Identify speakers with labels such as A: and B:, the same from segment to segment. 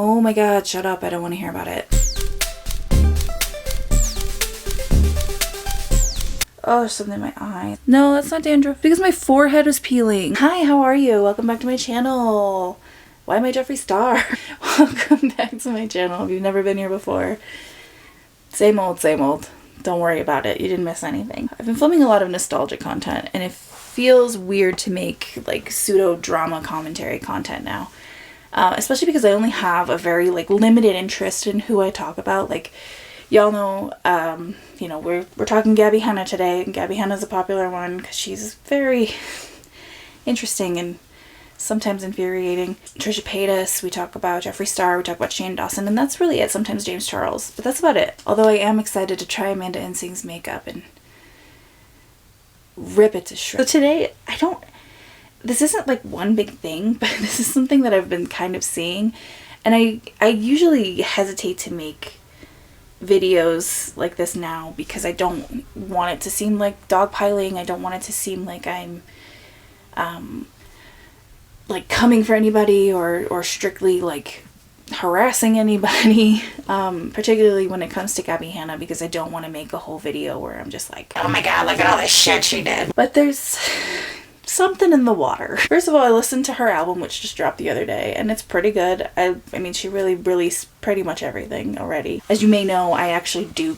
A: Oh my god, shut up. I don't want to hear about it. Oh, there's something in my eye. No, that's not dandruff. Because my forehead is peeling. Hi, how are you? Welcome back to my channel. Why am I Jeffree Star? Welcome back to my channel if you've never been here before. Same old, same old. Don't worry about it. You didn't miss anything. I've been filming a lot of nostalgic content, and it feels weird to make like pseudo drama commentary content now. Especially because I only have a very like limited interest in who I talk about. Like, y'all know, you know, we're talking Gabbie Hanna today, and Gabbie Hanna's a popular one because she's very interesting and sometimes infuriating. Trisha Paytas, we talk about Jeffree Star, we talk about Shane Dawson, and that's really it. Sometimes James Charles, but that's about it. Although I am excited to try Amanda Ensing's makeup and rip it to shreds. So today, this isn't like one big thing, but this is something that I've been kind of seeing, and I usually hesitate to make videos like this now because I don't want it to seem like dogpiling. I don't want it to seem like I'm like coming for anybody or strictly like harassing anybody, particularly when it comes to Gabbie Hanna, because I don't want to make a whole video where I'm just like, oh my god, look at all this shit she did. But there's something in the water. First of all, I listened to her album, which just dropped the other day, and it's pretty good. I mean, she really released pretty much everything already. As you may know, I actually do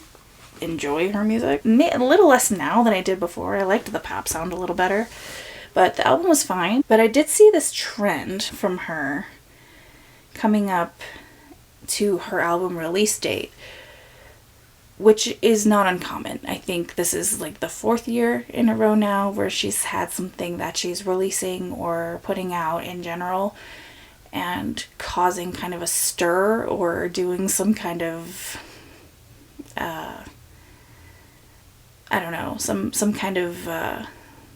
A: enjoy her music. A little less now than I did before. I liked the pop sound a little better, but the album was fine. But I did see this trend from her coming up to her album release date, which is not uncommon. I think this is like the 4th year in a row now where she's had something that she's releasing or putting out in general and causing kind of a stir or doing some kind of, I don't know, some kind of,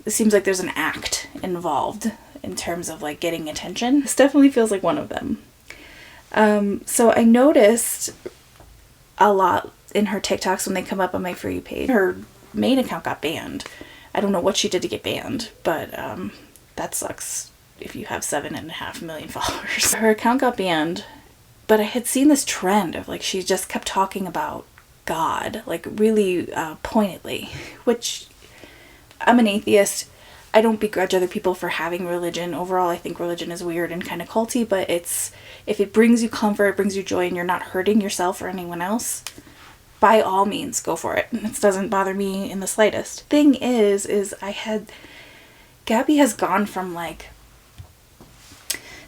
A: it seems like there's an act involved in terms of like getting attention. This definitely feels like one of them. So I noticed a lot in her TikToks when they come up on my For You page. Her main account got banned. I don't know what she did to get banned, but that sucks if you have 7.5 million followers. Her account got banned, but I had seen this trend of like she just kept talking about God, like really pointedly, which I'm an atheist. I don't begrudge other people for having religion. Overall, I think religion is weird and kind of culty, but if it brings you comfort, brings you joy, and you're not hurting yourself or anyone else, by all means, go for it. It doesn't bother me in the slightest. Thing is Gabby has gone from like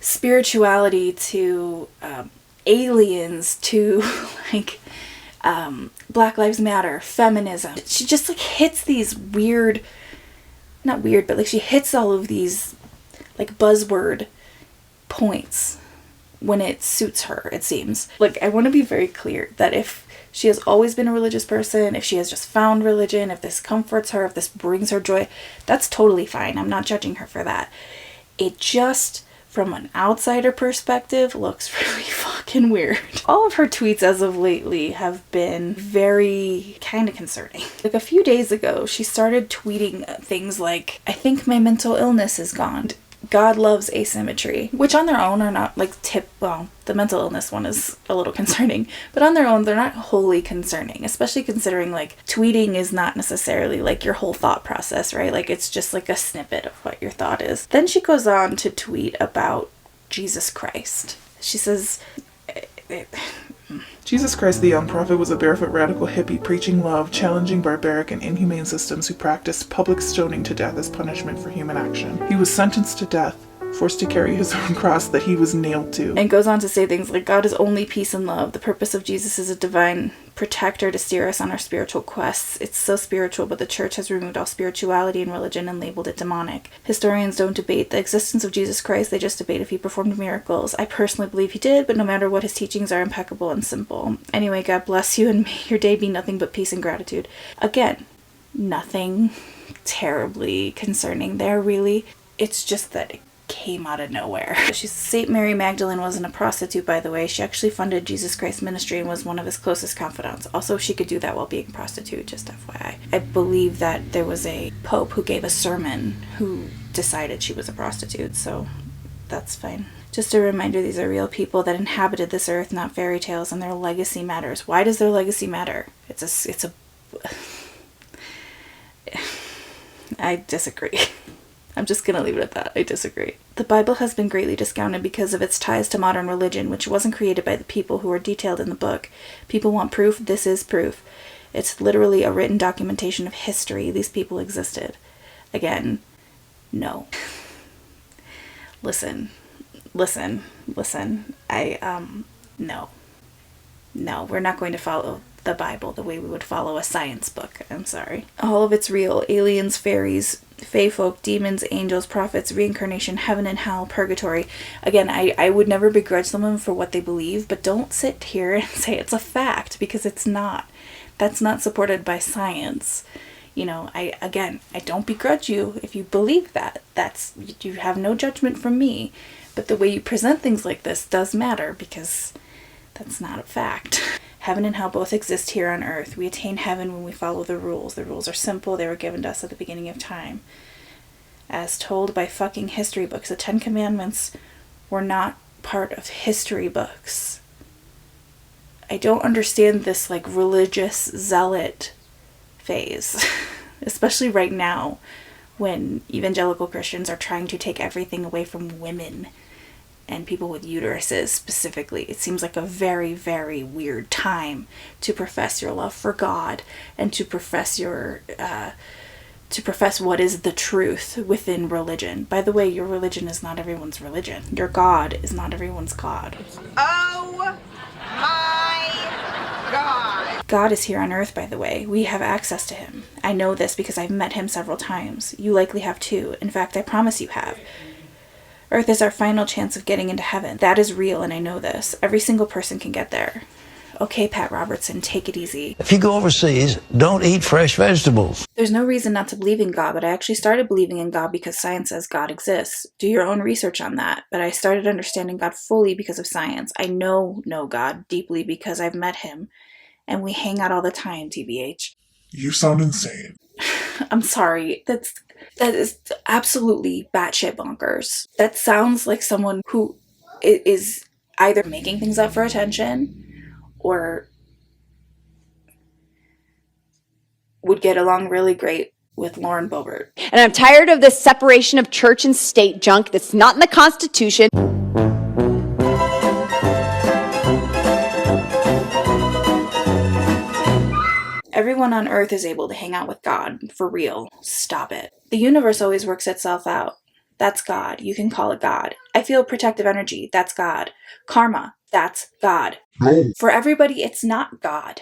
A: spirituality to aliens to like Black Lives Matter, feminism. She just like hits these weird, not weird, but like she hits all of these like buzzword points when it suits her, it seems. Like, I want to be very clear that if she has always been a religious person, if she has just found religion, if this comforts her, if this brings her joy, that's totally fine. I'm not judging her for that. It just, from an outsider perspective, looks really fucking weird. All of her tweets as of lately have been very kind of concerning. Like a few days ago, she started tweeting things like, I think my mental illness is gone. God loves asymmetry, which on their own are not like well, the mental illness one is a little concerning, but on their own, they're not wholly concerning, especially considering like tweeting is not necessarily like your whole thought process, right? Like it's just like a snippet of what your thought is. Then she goes on to tweet about Jesus Christ. She says,
B: Jesus Christ, the young prophet, was a barefoot radical hippie preaching love, challenging barbaric and inhumane systems who practiced public stoning to death as punishment for human action. He was sentenced to death, forced to carry his own cross that he was nailed to.
A: And goes on to say things like, God is only peace and love. The purpose of Jesus is a divine protector to steer us on our spiritual quests. It's so spiritual, but the church has removed all spirituality and religion and labeled it demonic. Historians don't debate the existence of Jesus Christ, they just debate if he performed miracles. I personally believe he did, but no matter what, his teachings are impeccable and simple. Anyway, God bless you, and may your day be nothing but peace and gratitude. Again, nothing terribly concerning there, really. It's just that it came out of nowhere. St. Mary Magdalene wasn't a prostitute, by the way. She actually funded Jesus Christ Ministry and was one of his closest confidants. Also, she could do that while being a prostitute, just FYI. I believe that there was a pope who gave a sermon who decided she was a prostitute, so that's fine. Just a reminder, these are real people that inhabited this earth, not fairy tales, and their legacy matters. Why does their legacy matter? I disagree. I'm just going to leave it at that. I disagree. The Bible has been greatly discounted because of its ties to modern religion, which wasn't created by the people who are detailed in the book. People want proof. This is proof. It's literally a written documentation of history. These people existed. Again, no. Listen. No, we're not going to follow the Bible the way we would follow a science book. I'm sorry. All of it's real. Aliens, fairies, fae folk, demons, angels, prophets, reincarnation, heaven and hell, purgatory. Again, I would never begrudge someone for what they believe, but don't sit here and say it's a fact, because it's not. That's not supported by science. I don't begrudge you if you believe that. You have no judgment from me. But the way you present things like this does matter, because that's not a fact. Heaven and hell both exist here on earth. We attain heaven when we follow the rules. The rules are simple. They were given to us at the beginning of time. As told by fucking history books, the 10 Commandments were not part of history books. I don't understand this religious zealot phase, especially right now when evangelical Christians are trying to take everything away from women and people with uteruses specifically. It seems like a very, very weird time to profess your love for God and to profess what is the truth within religion. By the way, your religion is not everyone's religion. Your God is not everyone's God.
C: Oh my God.
A: God is here on earth, by the way. We have access to him. I know this because I've met him several times. You likely have too. In fact, I promise you have. Earth is our final chance of getting into heaven. That is real, and I know this. Every single person can get there. Okay, Pat Robertson, take it easy.
D: If you go overseas, don't eat fresh vegetables.
A: There's no reason not to believe in God, but I actually started believing in God because science says God exists. Do your own research on that. But I started understanding God fully because of science. I know God deeply because I've met him, and we hang out all the time, TBH.
B: You sound insane.
A: I'm sorry. That is absolutely batshit bonkers. That sounds like someone who is either making things up for attention or would get along really great with Lauren Boebert.
E: And I'm tired of this separation of church and state junk that's not in the Constitution.
A: Everyone on Earth is able to hang out with God. For real. Stop it. The universe always works itself out. That's God. You can call it God. I feel protective energy. That's God. Karma. That's God.
B: No.
A: For everybody, it's not God.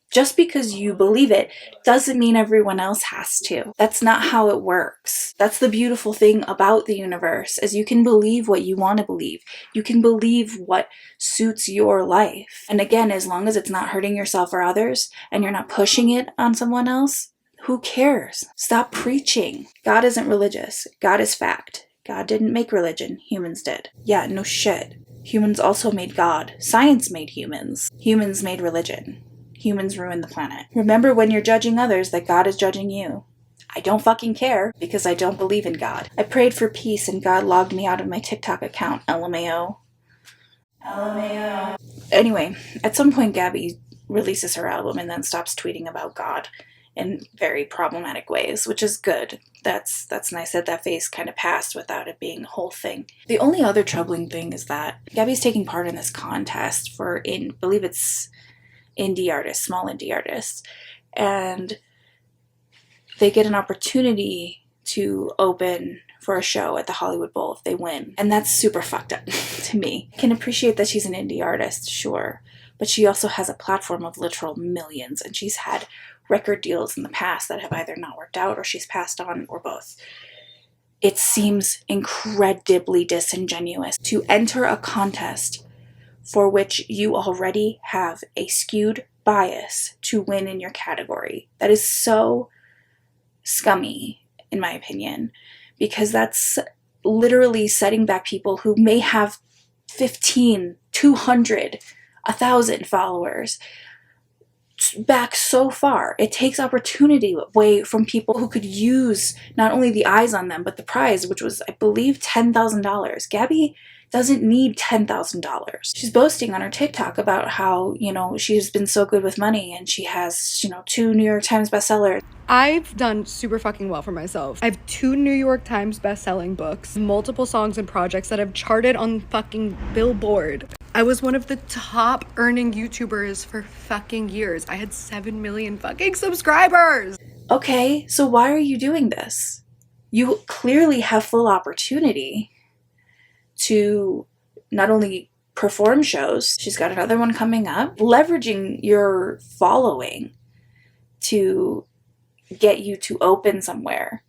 A: Just because you believe it doesn't mean everyone else has to. That's not how it works. That's the beautiful thing about the universe, is you can believe what you want to believe. You can believe what suits your life. And again, as long as it's not hurting yourself or others, and you're not pushing it on someone else, who cares? Stop preaching. God isn't religious. God is fact. God didn't make religion. Humans did. Yeah, no shit. Humans also made God. Science made humans. Humans made religion. Humans ruin the planet. Remember when you're judging others that God is judging you. I don't fucking care because I don't believe in God. I prayed for peace and God logged me out of my TikTok account. LMAO. LMAO. Anyway, at some point Gabby releases her album and then stops tweeting about God in very problematic ways, which is good. That's nice that phase kind of passed without it being a whole thing. The only other troubling thing is that Gabby's taking part in this contest for, believe it's indie artists, small indie artists, and they get an opportunity to open for a show at the Hollywood Bowl if they win. And that's super fucked up to me. I can appreciate that she's an indie artist, sure, but she also has a platform of literal millions, and she's had record deals in the past that have either not worked out or she's passed on or both. It seems incredibly disingenuous to enter a contest for which you already have a skewed bias to win in your category. That is so scummy, in my opinion, because that's literally setting back people who may have 15, 200, 1,000 followers back so far. It takes opportunity away from people who could use not only the eyes on them, but the prize, which was, I believe, $10,000. doesn't need $10,000. She's boasting on her TikTok about how, you know, she's been so good with money and she has, you know, 2 New York Times bestsellers.
F: I've done super fucking well for myself. I have 2 New York Times best-selling books, multiple songs and projects that have charted on fucking Billboard. I was one of the top earning YouTubers for fucking years. I had 7 million fucking subscribers.
A: Okay, so why are you doing this? You clearly have full opportunity to not only perform shows, she's got another one coming up, leveraging your following to get you to open somewhere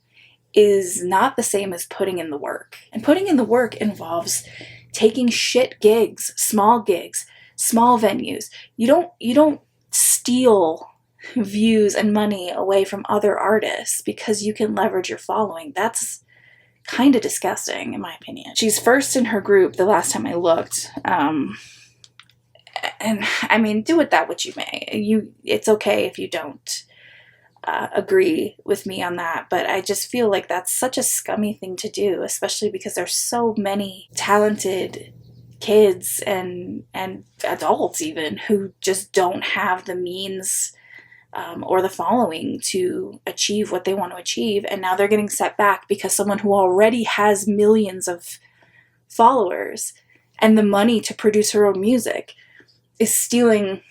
A: is not the same as putting in the work. And putting in the work involves taking shit gigs, small venues. You don't steal views and money away from other artists because you can leverage your following. That's kind of disgusting, in my opinion. She's first in her group the last time I looked. And I mean, do with that what you may. It's okay if you don't agree with me on that, but I just feel like that's such a scummy thing to do, especially because there's so many talented kids and adults even who just don't have the means or the following to achieve what they want to achieve, and now they're getting set back because someone who already has millions of followers and the money to produce her own music is stealing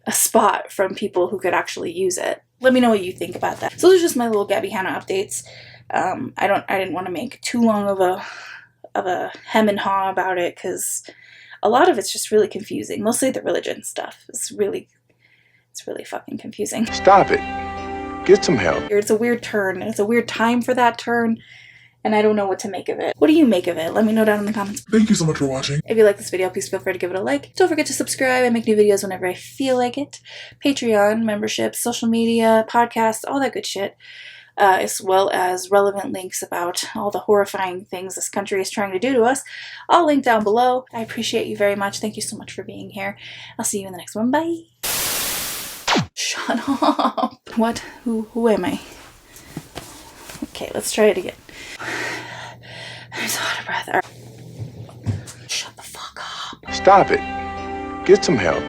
A: a spot from people who could actually use it. Let me know what you think about that. So those are just my little Gabbie Hanna updates. I didn't want to make too long of a hem and haw about it because a lot of it's just really confusing. Mostly the religion stuff is really fucking confusing.
G: Stop it. Get some help.
A: It's a weird turn. It's a weird time for that turn, and I don't know what to make of it. What do you make of it? Let me know down in the comments.
B: Thank you so much for watching.
A: If you like this video, please feel free to give it a like. Don't forget to subscribe. I make new videos whenever I feel like it. Patreon, memberships, social media, podcasts, all that good shit. As well as relevant links about all the horrifying things this country is trying to do to us. All linked down below. I appreciate you very much. Thank you so much for being here. I'll see you in the next one. Bye. Shut up. What? Who am I? Okay, let's try it again. I'm so out of breath. All right. Shut the fuck up.
G: Stop it. Get some help.